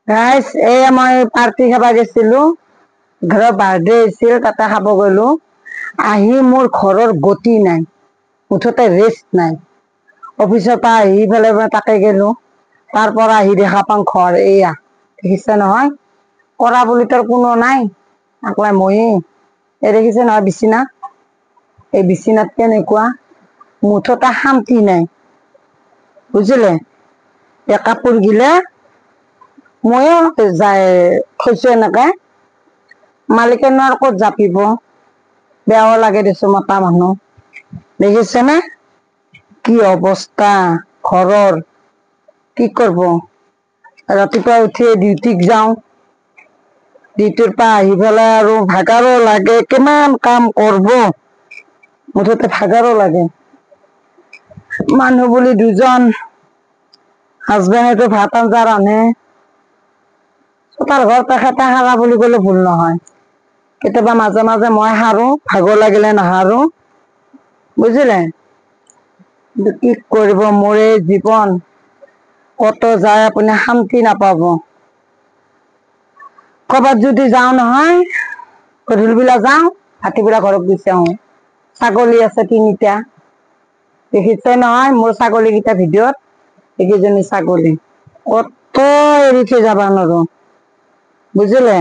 গাইছ এয়া মই পাৰ্টি খাব গৈছিলো ঘৰৰ বাৰ্থডে আছিল তাতে খাব গলো আহি মোৰ ঘৰৰ গতি নাই মুঠতে ৰেষ্ট নাই অফিচৰ পৰা আহি পেলাই মই তাকে গলো তাৰ পৰা আহি দেখা পাওঁ ঘৰ এয়া দেখিছে নহয় কৰা বুলি তোৰ কোনো নাই আকলাই ময়ে এই দেখিছে নহয় বিচনা এই বিচনাত কেনেকুৱা মুঠতে শান্তি নাই বুজিলে এই কাপোৰ গিলে ময়ো যায় থৈছো এনেকে মালিকেনো আৰু ক'ত জাপিব বেয়াও লাগে দেচোন মতা মানুহ দেখিছে নে কি অৱস্থা ঘৰৰ কি কৰিব ৰাতিপুৱা উঠি ডিউটিত যাওঁ ডিউটিৰ পৰা আহি পেলাই আৰু ভাগাৰো লাগে কিমান কাম কৰিব মুঠতে ভাগাৰো লাগে মানুহ বুলি দুজন হাজবেণ্ডেতো ভাত আঞ্জা ৰান্ধে চোতাল ঘৰ তেখেতে সাৰা বুলি ক'লে ভুল নহয় কেতিয়াবা মাজে মাজে মই সাৰো ভাগৰ লাগিলে নাসাৰো বুজিলে কি কৰিব মোৰ এই জীৱন কত যায় আপুনি শান্তি নাপাব ক'ৰবাত যদি যাওঁ নহয় গধূলি বেলা যাওঁ ভাটিবেলা ঘৰত গুচি আহোঁ ছাগলী আছে 3টা দেখিছে নহয় মোৰ ছাগলীকেইটা ভিডিঅ'ত এইকেইজনী ছাগলী কত এৰি থৈ যাবা নোৱাৰো বুজিলে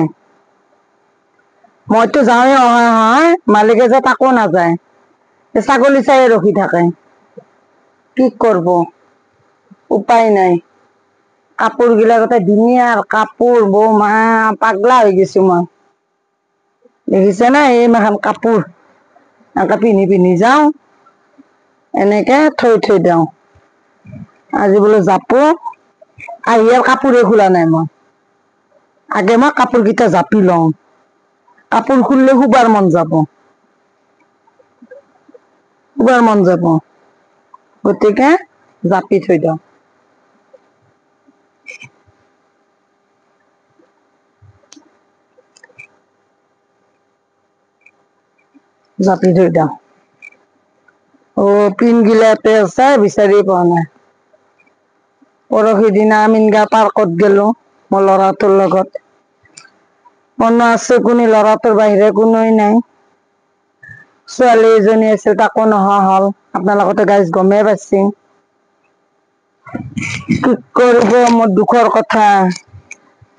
মইতো যাওঁৱে অহা হয় মালিকে যে তাকো নাযায় ছাগলী চাই ৰখি থাকে কি কৰিব উপায় নাই কাপোৰ গিলাকতে ধুনীয়াৰ কাপোৰ বৌ মা পাগলা হৈ গৈছো মই দেখিছে না এই মাখান কাপোৰ এনেকে পিন্ধি পিন্ধি যাওঁ এনেকে থৈ থৈ দিওঁ আজি বোলে জাপো আহি আৰু কাপোৰে খোলা নাই মই আগে মই কাপোৰ কেইটা জাপি লওঁ কাপোৰ খুললে শুবাৰ মন যাব গতিকে জাপি থৈ দিওঁ জাপি থৈ দিওঁ অ পিন গিলাতে আছে বিচাৰি পোৱা নাই পৰহি দিনা আমিনগা পাৰ্কত গলো মোৰ ল'ৰাটোৰ লগত মনো আছে কোনো ল'ৰাটোৰ বাহিৰে কোনোৱে নাই ছোৱালী এজনী আছিল তাকো নোহোৱা হল আপোনালোকতে গাইজ গমেই পাইছে কি কৰিব মোৰ দুখৰ কথা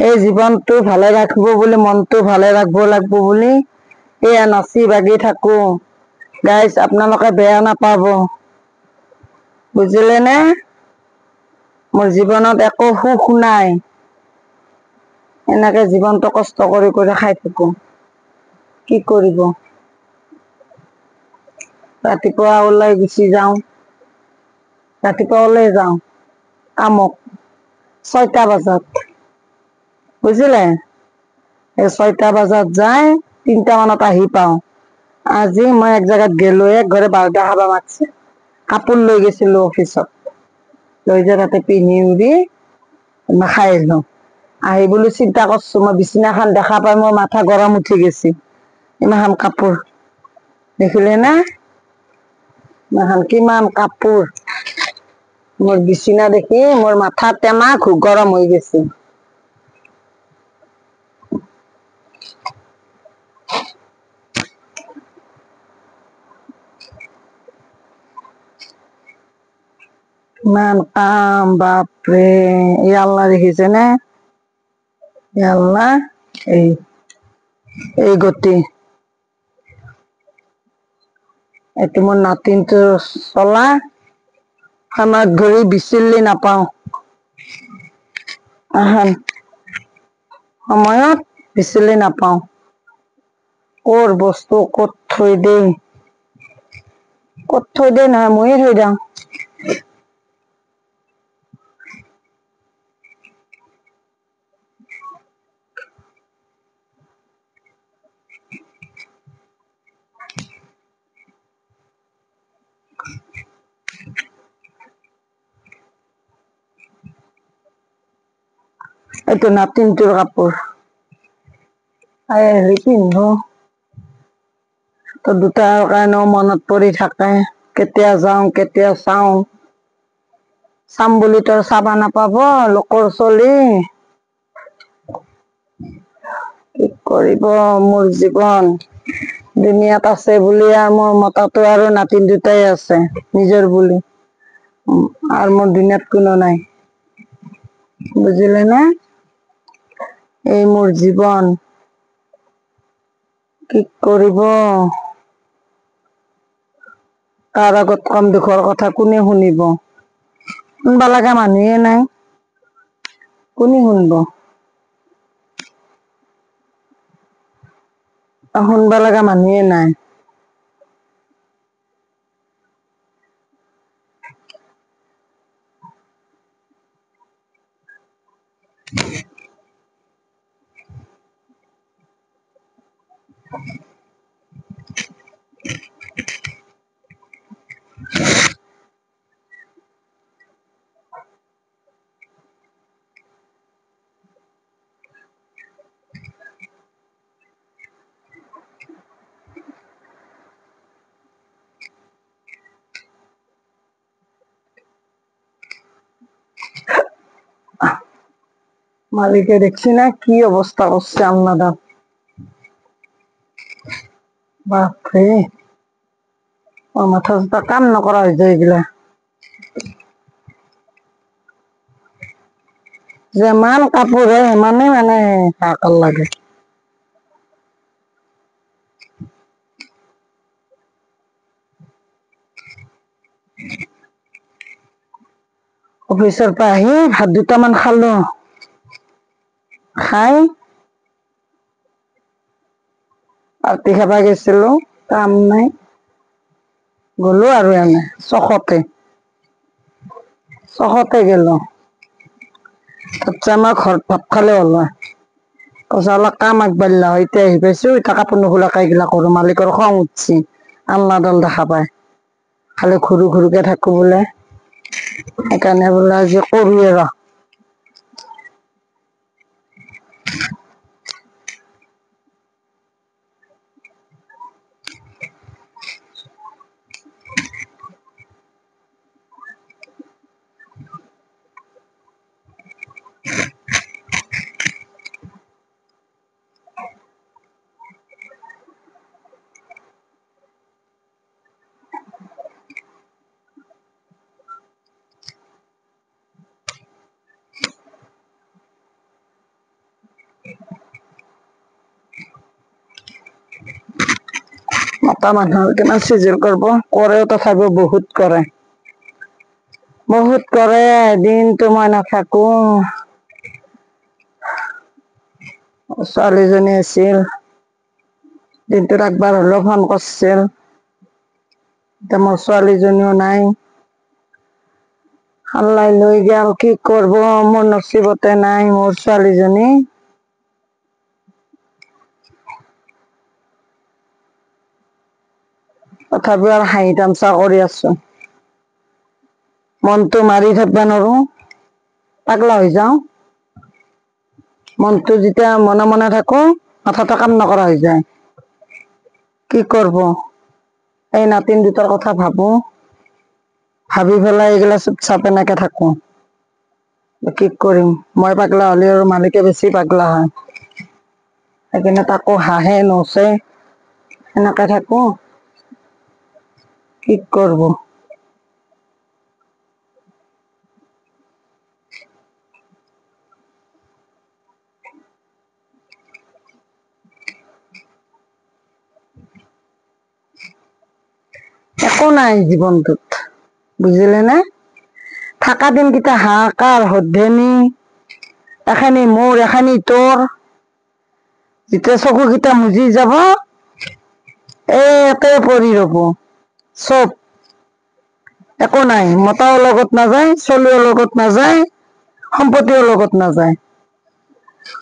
এই জীৱনটো ভালে ৰাখিব বুলি মনটো ভালে ৰাখিব লাগিব বুলি এয়া নাচি বাগি থাকো গাইজ আপোনালোকে বেয়া নাপাব বুজিলে নে মোৰ জীৱনত একো সুখ নাই এনেকে জীৱনটো কষ্ট কৰি কৰি খাই থাকো কি কৰিব ৰাতিপুৱা ওলাই গুচি যাওঁ ৰাতিপুৱা ওলাই যাওঁ কামক 6টা বজাত বুজিলে এই 6টা বজাত যাই 3টা মানত আহি পাওঁ আজি মই এক জায়গাত গেলো এক ঘৰে বাৰটা খাবা মাতছে কাপোৰ লৈ গৈছিলো অফিচত লৈ যাই তাতে পিন্ধি উৰি খাই আহিলো আহি বুলি চিন্তা কৰছো মই বিছনাখন দেখা পাই মোৰ মাথা গৰম উঠি গৈছে ইমান কাপোৰ দেখিলে না ইমান কিমান কাপোৰ মোৰ বিছনা দেখি মোৰ মাথা টেমা গৰম হৈ গৈছে ইমান কাম বাপৰে এই আল্লাহ দেখিছে নে আল্লাহ এই এই গতি এইটো মোৰ নাতিনটো চলা আমাক ঘড়ী বিচুৰলি নাপাওঁ আহান সময়ত বিচুৰলি নাপাওঁ কৰ বস্তু ক'ত থৈ দেই নহয় ময়ে থৈ যাওঁ এইটো নাতিনটোৰ কাপোৰ হেৰি পিন্ধো তো দুটাৰ কাৰণেও মনত পৰি থাকে কেতিয়া যাওঁ কেতিয়া চাওঁ চাম বুলি তো চাবা নাপাব লোকৰ চলি কৰিব মোৰ জীৱন দুনিয়াত আছে বুলি আৰু মোৰ মতাটো আৰু নাতিন দুটাই আছে নিজৰ বুলি আৰু মোৰ দুনিয়াত কোনো নাই বুজিলে না এই মোৰ জীৱন কি কৰিব তাৰ আগত কম দুখৰ কথা কোনে শুনিব শুনবা লগা মানুহে নাই কোনে শুনব শুনবা লগা মানুহে নাই মালিকে দেখছি না কি অবস্থা করছে আল্লাহ বাপরে আমার মাথা সাথা কাম না করা হয়েছে এগুলা যেমান কাপড় হয় সিমানে মানে হাহাকাৰ লাগে অফিচৰ পৰা আহি ভাত দুটামান খালো খাই পাৰ্টি খাবা গেছিলো কাম নাই গলো আৰু এনে চখতে গেলো তাৰপিছত আমাৰ ঘৰত ভাত খালে হ'ল কৈছে অলপ কাম আগবাঢ়িলা হয় এতিয়া আহি পাইছো এতিয়া কাপোৰ নোখোলাকে এইগিলা কৰো মালিকৰ খং উঠছি আল্লাহ দল দেখা পায় খালি ঘূৰু ঘূৰুকে থাকো বোলে সেইকাৰণে বোলে আজি কৰোৱে ৰ মতা মানুহৰ কিমান চিজিল কৰিব কৰেও তথাপিও বহুত কৰে দিনটো মই নাথাকো ছোৱালীজনী আছিল দিনটোত একবাৰ হলেও ফোন কৰিছিল এতিয়া মোৰ ছোৱালীজনীও নাই আল্লাই লৈ গেল কি কৰব মোৰ নচিবতে নাই মোৰ ছোৱালীজনী তথাপিও আৰু হাঁহি তামচা কৰি আছো মনটো মাৰি থাকিব নোৱাৰো পাগলা হৈ যাওঁ মনটো যেতিয়া মনে মনে থাকো মাথাটো কাম নকৰা হৈ যায় কি কৰব এই নাতিন দুটাৰ কথা ভাবো ভাবি পেলাই এইগিলা চুপচাপ এনেকে থাকো কি কৰিম মই পাগলা হলে আৰু মালিকে বেছি পাগলা হয় সেইকাৰণে তাকো হাঁহে নোচে এনেকে থাকো কি কৰব একো নাই জীবনটোত বুজিলে না থাকা দিনকেইটা হাহাকাৰ হদ্ধেনি এখানি মোৰ এখানি তোৰ যেতিয়া চকুকেইটা মুজি যাব একে পৰি ৰব চব একো নাই মতাও লগত নাযায় ছোৱালীও লগত নাযায় সম্পত্তিও লগত নাযায়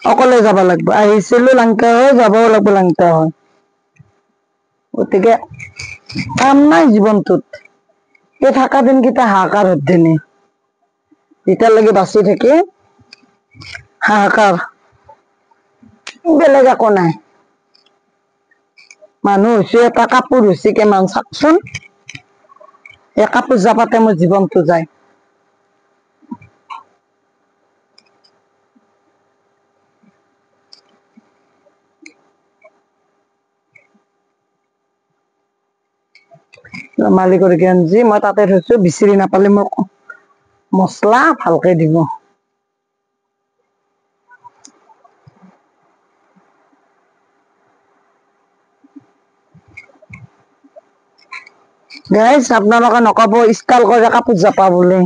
অকলে যাব লাগিব আহিছিলো লাংকা হৈ যাবও লাগিব লাংকা হৈ গতিকে কাম নাই জীৱনটোত এই থকা দিনকেইটা হাহাকাৰ হদ্ধেনি যেতিয়ালৈকে বাচি থাকে হাহাকাৰ বেলেগ একো নাই মানুহ হৈছে এটা কাপোৰ হৈছে কিমান চাকচোন এই কাপোৰ জাপাতে মোৰ জীৱনটো যায় মালিকৰ গেঞ্জি মই তাতে থৈছো, বিচাৰি নাপালে মোক মছলা ভালকে দিব। গাইজ আপোনালোকে নকব ষ্টাইল কৰে কাপোৰ জাপা বুলি।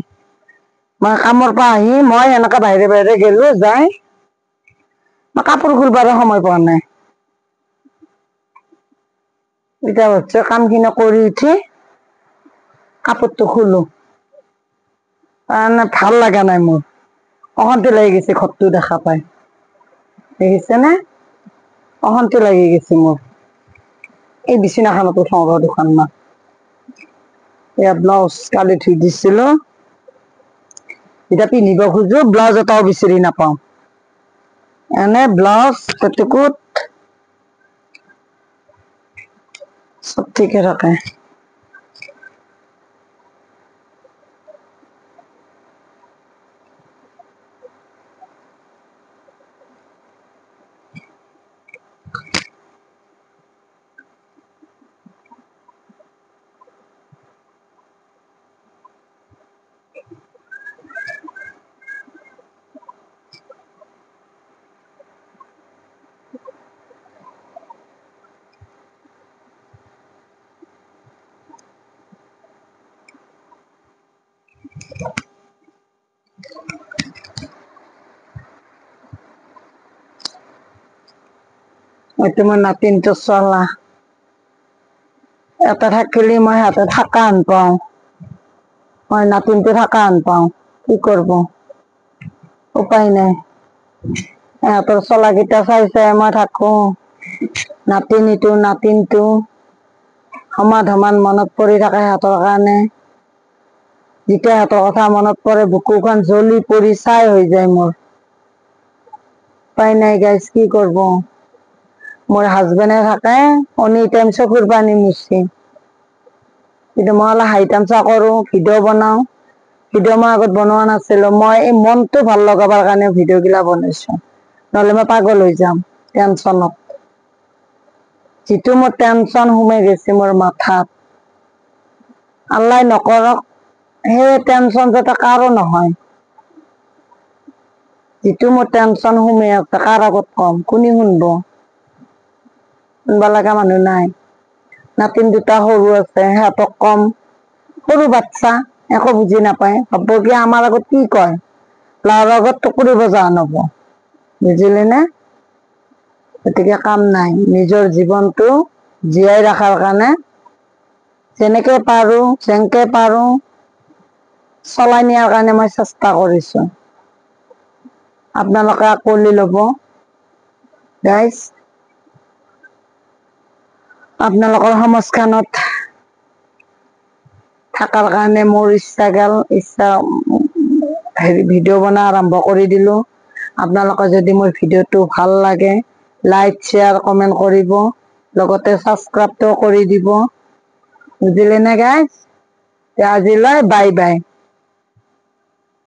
মই কামৰ পৰা আহি মই এনেকে বাহিৰে বাহিৰে গেলো, যাই মই কাপোৰ খুলবাৰে সময় পোৱা নাই। এতিয়া হচ্ছে কামখিনি কৰি উঠি কাপোৰটো খুলো, তাৰমানে ভাল লগা নাই মোৰ, অশান্তি লাগি গৈছে ঘৰটো দেখা পাই, দেখিছেনে? অশান্তি লাগি গৈছে মোৰ। এই বিছনাখনতো থওঁ ৰ দুখনমান। এয়া ব্লাউজ কালি ধুই দিছিলো, এতিয়া পিন্ধিব খোজো ব্লাউজ এটাও বিচাৰি নাপাওঁ। এনে ব্লাউজ পেটিকোট সব ঠিকে থাকে। এইটো মোৰ নাতিনটো চলা, এটা থাকিলে মই হাতে থাকা হেন পাওঁ, মই নাতিনটো থাকা হেন পাওঁ, কি করব উপায় নাই। ইহঁতৰ চলাকেইটা চাই চাই মই থাকো, নাতিনীটো নাতিনটো সমাধান মনত পৰি থাকে সিহঁতৰ কাৰণে। যেতিয়া সিহঁতৰ কথা মনত পৰে বুকুখন জ্বলি পৰি ছাই হৈ যায় মোৰ। উপায় নাই গাইজ, কি কৰব। মোৰ হাজবেণ্ডে থাকে এনি টাইম চকুৰ পানী মুছে, কিন্তু মই অলপ হাঁহি তামচা কৰো, ভিডিঅ' বনাও। ভিডিঅ' মই আগত বনোৱা নাছিলো, মই এই মনটো ভাল লগাবৰ কাৰণে ভিডিঅ' গিলা বনাইছো, নহলে মই পাগল হৈ যাম টেনচনত। যিটো মোৰ টেনচন সোমাই গৈছে মোৰ মাথাত, আল্লাই নকৰক সেই টেনচন যাতে কাৰো নহয়। যিটো মোৰ টেনচন সোমাই আছে কাৰ আগত কম, কোনে শুনব? শুনবা লগা মানুহ নাই। নাতিন দুটা সৰু আছে, সিহঁতক কম, সৰু বাচ্ছা একো বুজি নাপায়, ভাবব কি আমাৰ আগত কি কয়, লাৰৰ আগত টুকুৰি বজা নব, বুজিলি নে? গতিকে কাম নাই, নিজৰ জীৱনটো জীয়াই ৰখাৰ কাৰণে যেনেকে পাৰো যেনকে পাৰো চলাই নিয়াৰ কাৰণে মই চেষ্টা কৰিছো। আপোনালোকে আকোৱালি ল'ব গাইজ। আপোনালোকৰ সমাজখনত থাকাৰ কাৰণে মোৰ ভিডিঅ' বনোৱা আৰম্ভ কৰি দিলো। আপোনালোকে যদি মোৰ ভিডিঅ'টো ভাল লাগে লাইক শ্বেয়াৰ কমেণ্ট কৰিব, লগতে ছাবস্ক্ৰাইবটো কৰি দিব, বুজিলে নে গাইজ? আজিলৈ বাই বাই।